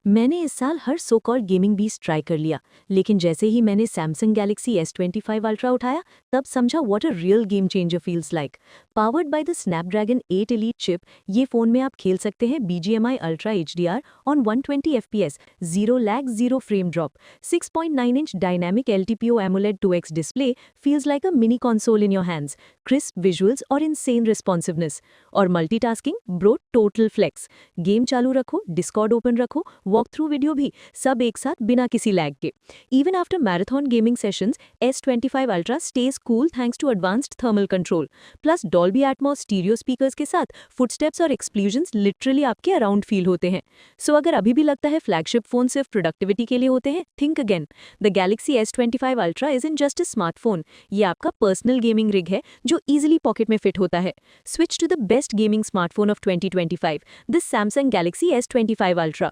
मैंने इस साल हर so called gaming beast try कर लिया, लेकिन जैसे ही मैंने सैमसंग गैलेक्सी S25 अल्ट्रा उठाया, तब समझा what a real game changer feels like. Powered by the Snapdragon 8 elite chip, ये फोन में आप खेल सकते हैं BGMI ultra HDR on 120 FPS, zero lag, zero frame drop, 6.9 inch dynamic LTPO AMOLED 2x display feels like a mini console in your hands, crisp visuals और insane responsiveness। और multitasking bro total flex. Game चालू रखो, Discord open रखो, walk through video भी, सब एक साथ बिना किसी लैग के। Even after marathon gaming sessions, S25 ultra stays cool thanks to advanced thermal control. Plus Dolby Atmos stereo speakers के साथ फुटस्टेप्स और एक्सप्लोजन्स लिटरली आपके अराउंड फील होते हैं। सो अगर अभी भी लगता है फ्लैगशिप फोन सिर्फ प्रोडक्टिविटी के लिए होते हैं, think again. The Galaxy S25 ultra is in just a smartphone, ये आपका पर्सनल गेमिंग रिग है जो इजीली पॉकेट में फिट होता है। Switch to the best gaming smartphone of 2025, this Samsung Galaxy S25 Ultra.